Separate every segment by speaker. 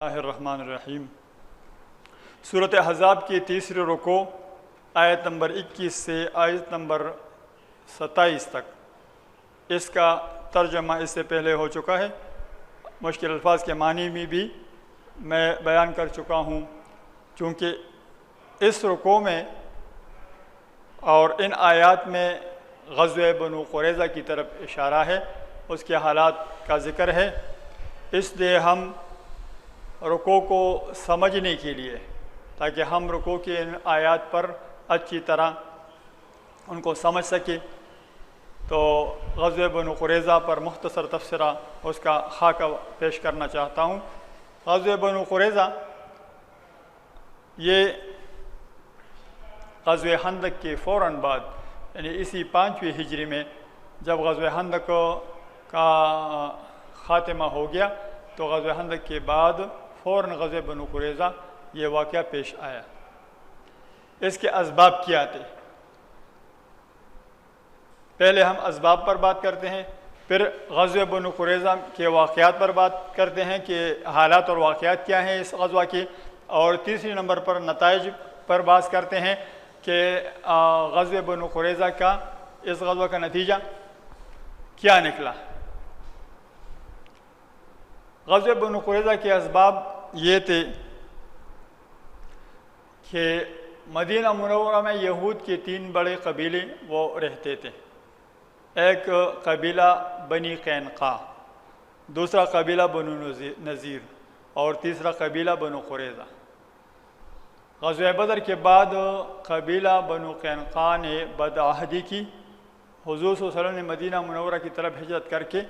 Speaker 1: اللہ الرحمن الرحیم۔ سورۃ احزاب کی تیسری رکوع آیت نمبر 21 سے آیت نمبر 27 تک، اس کا ترجمہ اس سے پہلے ہو چکا ہے۔ مشکل الفاظ کے معنی میں بھی میں بیان کر چکا ہوں، چونکہ اس رکوع میں اور ان آیات میں غزوہ بنو قریظہ کی طرف اشارہ ہے، اس کے حالات کا ذکر ہے۔ اس لیے ہم رکوع کو سمجھنے کے لیے، تاکہ ہم رکوع کی ان آیات پر اچھی طرح ان کو سمجھ سکیں، تو غزوہ بنو قریظہ پر مختصر تفسیرہ اس کا خاکہ پیش کرنا چاہتا ہوں۔ غزوہ بنو قریظہ یہ غزوہ خندق کے فوراً بعد، یعنی اسی 5ویں ہجری میں جب غزوہ خندق کا خاتمہ ہو گیا، تو غزوہ خندق کے بعد فوراً غزوہ بنو قریظہ یہ واقعہ پیش آیا۔ اس کے اسباب کیا تھے؟ پہلے ہم اسباب پر بات کرتے ہیں، پھر غزوہ بنو قریظہ کے واقعات پر بات کرتے ہیں کہ حالات اور واقعات کیا ہیں اس غزوہ کے، اور تیسری نمبر پر نتائج پر بات کرتے ہیں کہ غزوہ بنو قریظہ کا، اس غزوہ کا نتیجہ کیا نکلا۔ غزوہ بنو قریظہ کے اسباب یہ تھے کہ مدینہ منورہ میں یہود کے 3 بڑے قبیلے وہ رہتے تھے۔ ایک قبیلہ بنی قینقاع، دوسرا قبیلہ بنو نذیر، اور تیسرا قبیلہ بنو قریظہ۔ غزوہ بدر کے بعد قبیلہ بنو قینقاع نے بدعہدی کی، حضور صلی اللہ علیہ وسلم نے مدینہ منورہ کی طرف ہجرت کر کے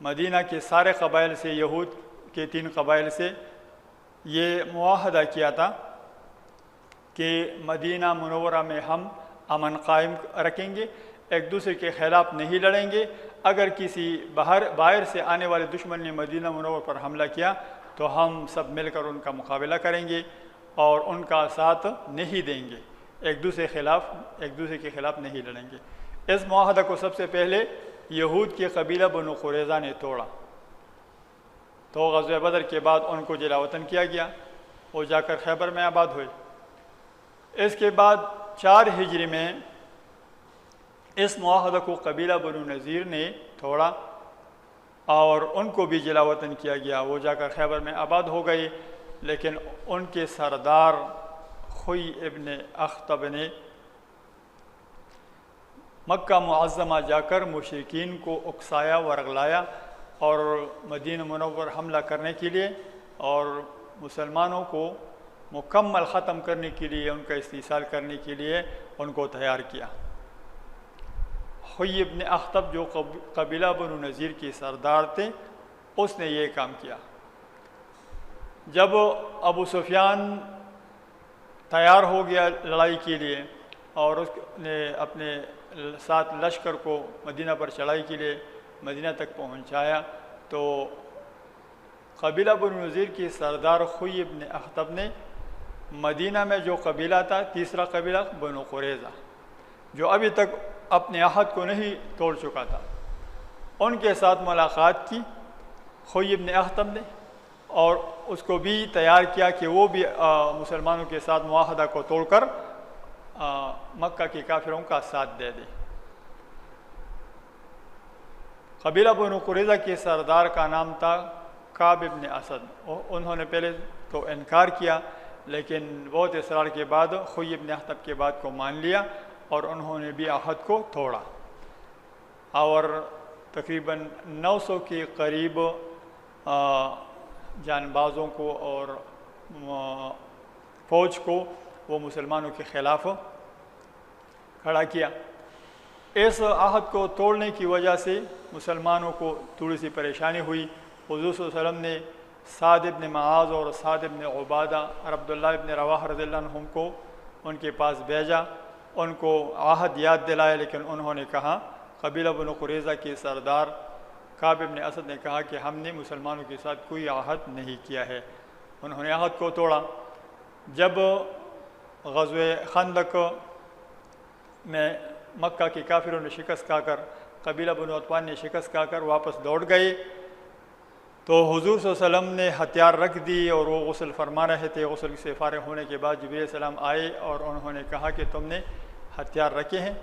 Speaker 1: مدینہ کے سارے قبائل سے، یہود کے 3 قبائل سے یہ معاہدہ کیا تھا کہ مدینہ منورہ میں ہم امن قائم رکھیں گے، ایک دوسرے کے خلاف نہیں لڑیں گے۔ اگر کسی باہر سے آنے والے دشمن نے مدینہ منورہ پر حملہ کیا تو ہم سب مل کر ان کا مقابلہ کریں گے اور ان کا ساتھ نہیں دیں گے، ایک دوسرے کے خلاف نہیں لڑیں گے۔ اس معاہدہ کو سب سے پہلے یہود کے قبیلہ بنو قریظہ نے توڑا، تو غزوہ بدر کے بعد ان کو جلا وطن کیا گیا، وہ جا کر خیبر میں آباد ہوئے۔ اس کے بعد 4 ہجری میں اس معاہدہ کو قبیلہ بنو نذیر نے توڑا اور ان کو بھی جلا وطن کیا گیا، وہ جا کر خیبر میں آباد ہو گئے۔ لیکن ان کے سردار خوئی ابن اخطب نے مکہ معظمہ جا کر مشرکین کو اکسایا ورغلایا اور مدینہ منور حملہ کرنے کے لیے اور مسلمانوں کو مکمل ختم کرنے کے لیے، ان کا استحصال کرنے کے لیے ان کو تیار کیا۔ خوئی ابن اخطب جو قبیلہ بنو نذیر کے سردار تھے، اس نے یہ کام کیا۔ جب ابو سفیان تیار ہو گیا لڑائی کے لیے اور اس نے اپنے ساتھ لشکر کو مدینہ پر چڑھائی کے لیے مدینہ تک پہنچایا، تو قبیلہ بنو نذیر کی سردار خوئی ابن اخطب نے مدینہ میں جو قبیلہ تھا، تیسرا قبیلہ بنو قریظہ، جو ابھی تک اپنے عہد کو نہیں توڑ چکا تھا، ان کے ساتھ ملاقات کی خوئی ابن اخطب نے، اور اس کو بھی تیار کیا کہ وہ بھی مسلمانوں کے ساتھ معاہدہ کو توڑ کر مکہ کے کافروں کا ساتھ دے دے۔ قبیلہ بنو قریظہ کے سردار کا نام تھا کعب ابن اسد۔ انہوں نے پہلے تو انکار کیا، لیکن بہت اصرار کے بعد خوئی ابن اخطب کے بات کو مان لیا اور انہوں نے بھی عہد کو توڑا، اور تقریباً 900 کے قریب جان بازوں کو اور فوج کو وہ مسلمانوں کے خلاف کھڑا کیا۔ اس عہد کو توڑنے کی وجہ سے مسلمانوں کو تھوڑی سی پریشانی ہوئی۔ حضور صلی اللہ علیہ وسلم نے سعد ابن معاذ اور سعد ابن عبادہ اور عبداللہ ابن رواحہ رضی اللہ عنہم کو ان کے پاس بھیجا، ان کو عہد یاد دلایا، لیکن انہوں نے کہا، قبیلہ بنو قریظہ کے سردار کعب ابن اسد نے کہا کہ ہم نے مسلمانوں کے ساتھ کوئی عہد نہیں کیا ہے۔ انہوں نے عہد کو توڑا۔ جب غزوہ خندق میں مکہ کے کافروں نے شکست کھا کر، قبیلہ بنو عطوان نے شکست کھا کر واپس دوڑ گئے، تو حضور صلی اللہ علیہ وسلم نے ہتھیار رکھ دی اور وہ غسل فرما رہے تھے۔ غسل سے فارغ ہونے کے بعد جبرائیل علیہ السلام آئے اور انہوں نے کہا کہ تم نے ہتھیار رکھے ہیں؟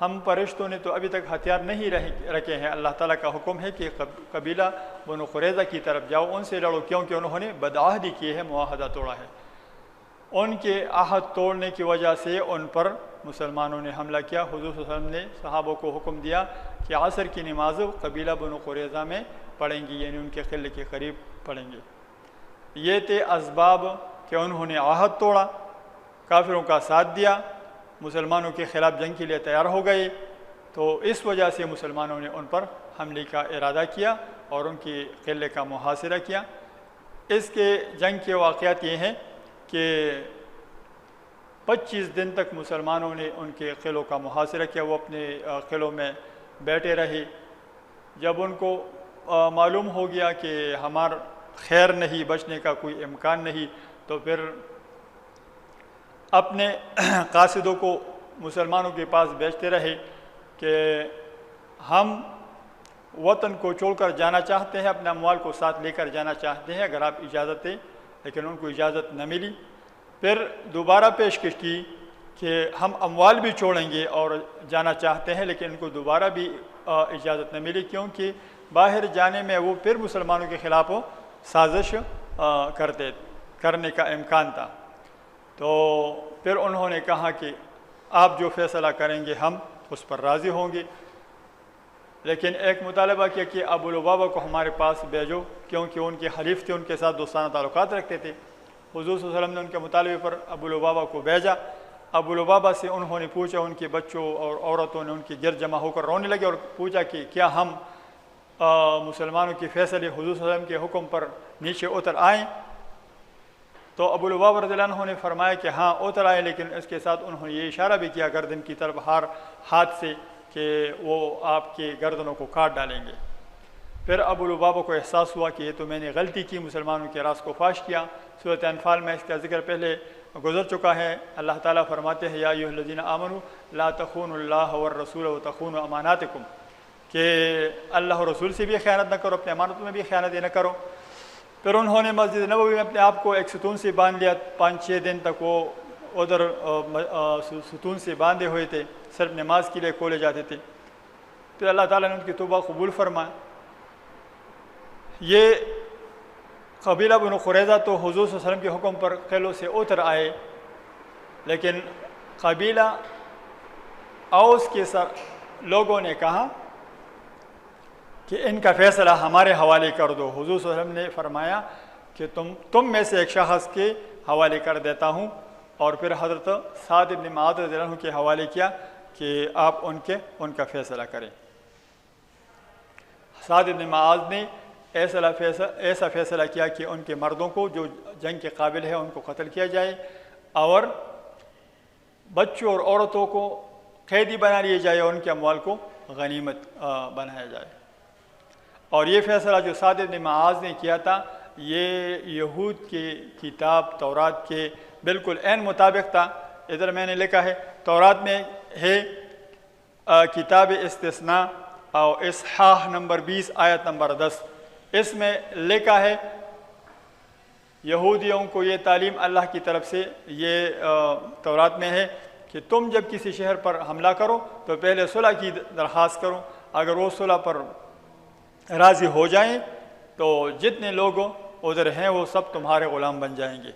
Speaker 1: ہم فرشتوں نے تو ابھی تک ہتھیار نہیں رکھے ہیں، اللہ تعالیٰ کا حکم ہے کہ قبیلہ بنو قریظہ کی طرف جاؤ، ان سے لڑو، کیونکہ انہوں نے بدعہدی کی ہے، معاہدہ توڑا ہے۔ ان کے عہد توڑنے کی وجہ سے ان پر مسلمانوں نے حملہ کیا۔ حضور صلی اللہ علیہ وسلم نے صحابہ کو حکم دیا کہ عصر کی نماز قبیلہ بنو قریظہ میں پڑھیں گی، یعنی ان کے قلعے کے قریب پڑھیں گے۔ یہ تھے اسباب کہ انہوں نے عہد توڑا، کافروں کا ساتھ دیا، مسلمانوں کے خلاف جنگ کے لیے تیار ہو گئے، تو اس وجہ سے مسلمانوں نے ان پر حملے کا ارادہ کیا اور ان کی قلعے کا محاصرہ کیا۔ اس کے جنگ کے واقعات یہ ہیں کہ 25 دن تک مسلمانوں نے ان کے قلعوں کا محاصرہ کیا، وہ اپنے قلعوں میں بیٹھے رہے۔ جب ان کو معلوم ہو گیا کہ ہمارا خیر نہیں، بچنے کا کوئی امکان نہیں، تو پھر اپنے قاصدوں کو مسلمانوں کے پاس بھیجتے رہے کہ ہم وطن کو چھوڑ کر جانا چاہتے ہیں، اپنے اموال کو ساتھ لے کر جانا چاہتے ہیں، اگر آپ اجازت دیں، لیکن ان کو اجازت نہ ملی۔ پھر دوبارہ پیشکش کی کہ ہم اموال بھی چھوڑیں گے اور جانا چاہتے ہیں، لیکن ان کو دوبارہ بھی اجازت نہ ملی، کیونکہ باہر جانے میں وہ پھر مسلمانوں کے خلاف سازش کرنے کا امکان تھا۔ تو پھر انہوں نے کہا کہ آپ جو فیصلہ کریں گے ہم اس پر راضی ہوں گے، لیکن ایک مطالبہ کیا کہ ابو لبابہ کو ہمارے پاس بھیجو، کیونکہ ان کے حلیف تھے، ان کے ساتھ دوستانہ تعلقات رکھتے تھے۔ حضور صلی اللہ علیہ وسلم نے ان کے مطالبے پر ابو لبابہ کو بھیجا۔ ابو لبابہ سے انہوں نے پوچھا، ان کے بچوں اور عورتوں نے ان کے گرد جمع ہو کر رونے لگے اور پوچھا کہ کیا ہم مسلمانوں کے فیصلے حضور صلی اللہ علیہ وسلم کے حکم پر نیچے اتر آئیں؟ تو ابو لبابہ رضی اللہ عنہ نے فرمایا کہ ہاں اتر آئے، لیکن اس کے ساتھ انہوں نے یہ اشارہ بھی کیا گردن کی طرف ہاتھ سے کہ وہ آپ کے گردنوں کو کاٹ ڈالیں گے۔ پھر ابو لبابہ کو احساس ہوا کہ یہ تو میں نے غلطی کی، مسلمانوں کے راز کو فاش کیا۔ سورۃ انفال میں اس کا ذکر پہلے گزر چکا ہے۔ اللہ تعالیٰ فرماتے ہیں یا ایھا الذین آمنوا لا تخونوا اللہ والرسول وتخونوا اماناتکم، کہ اللہ اور رسول سے بھی خیانت نہ کرو، اپنے امانتوں میں بھی خیانت نہ کرو۔ پھر انہوں نے مسجد نبوی میں اپنے آپ کو ایک ستون سے باندھ لیا، 5-6 دن تک وہ ادھر ستون سے باندھے ہوئے تھے، صرف نماز کے لیے کھولے جاتے تھے۔ پھر اللہ تعالیٰ نے ان کی توبہ قبول فرمایا۔ یہ قبیلہ بنو قریظہ تو حضور صلی اللہ علیہ وسلم کے حکم پر قلعوں سے اتر آئے، لیکن قبیلہ اوس کے لوگوں نے کہا کہ ان کا فیصلہ ہمارے حوالے کر دو۔ حضور صلی اللہ علیہ وسلم نے فرمایا کہ تم میں سے ایک شخص کے حوالے کر دیتا ہوں، اور پھر حضرت سعد بن معاذ رضی اللہ عنہ کے حوالے کیا کہ آپ ان کا فیصلہ کریں۔ سعد بن معاذ نے ایسا فیصلہ کیا کہ ان کے مردوں کو جو جنگ کے قابل ہے ان کو قتل کیا جائے، اور بچوں اور عورتوں کو قیدی بنا لیا جائے اور ان کے اموال کو غنیمت بنایا جائے۔ اور یہ فیصلہ جو سعد بن معاذ نے کیا تھا، یہ یہود کی کتاب تورات کے بالکل عین مطابق تھا۔ ادھر میں نے لکھا ہے، تورات میں ہے کتاب استثناء اور اصحاح نمبر 20 آیت نمبر 10، اس میں لکھا ہے یہودیوں کو یہ تعلیم اللہ کی طرف سے یہ تورات میں ہے کہ تم جب کسی شہر پر حملہ کرو تو پہلے صلح کی درخواست کرو، اگر وہ صلح پر راضی ہو جائیں تو جتنے لوگ ادھر ہیں وہ سب تمہارے غلام بن جائیں گے،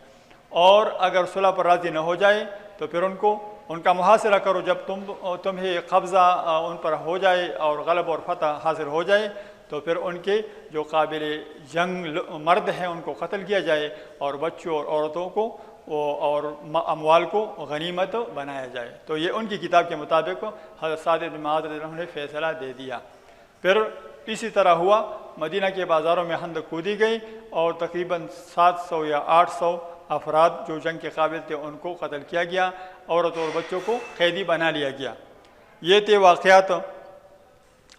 Speaker 1: اور اگر صلح پر راضی نہ ہو جائے تو پھر ان کا محاصرہ کرو۔ جب تمہیں قبضہ ان پر ہو جائے اور غلبہ اور فتح حاصل ہو جائے تو پھر ان کے جو قابل جنگ مرد ہیں ان کو قتل کیا جائے، اور بچوں اور عورتوں کو اور اموال کو غنیمت بنایا جائے۔ تو یہ ان کی کتاب کے مطابق حضرت سعد بن معاذ رضی اللہ عنہ نے فیصلہ دے دیا۔ پھر اسی طرح ہوا، مدینہ کے بازاروں میں خندق کھودی گئی اور تقریباً 700 یا 800 افراد جو جنگ کے قابل تھے ان کو قتل کیا گیا، عورتوں اور بچوں کو قیدی بنا لیا گیا۔ یہ تھے واقعات،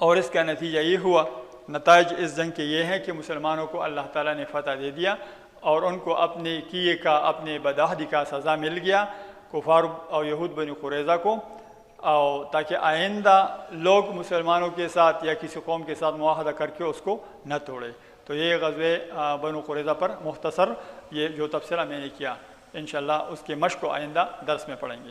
Speaker 1: اور اس کا نتیجہ یہ ہوا، نتائج اس جنگ کے یہ ہیں کہ مسلمانوں کو اللہ تعالیٰ نے فتح دے دیا اور ان کو اپنے کیے کا، اپنے بدعہدی کا سزا مل گیا، کفار اور یہود بنی قریظہ کو، اور تاکہ آئندہ لوگ مسلمانوں کے ساتھ یا کسی قوم کے ساتھ معاہدہ کر کے اس کو نہ توڑے۔ تو یہ غزوہ بنو قریظہ پر مختصر یہ جو تبصرہ میں نے کیا، انشاءاللہ اس کی مشق کو آئندہ درس میں پڑھیں گے۔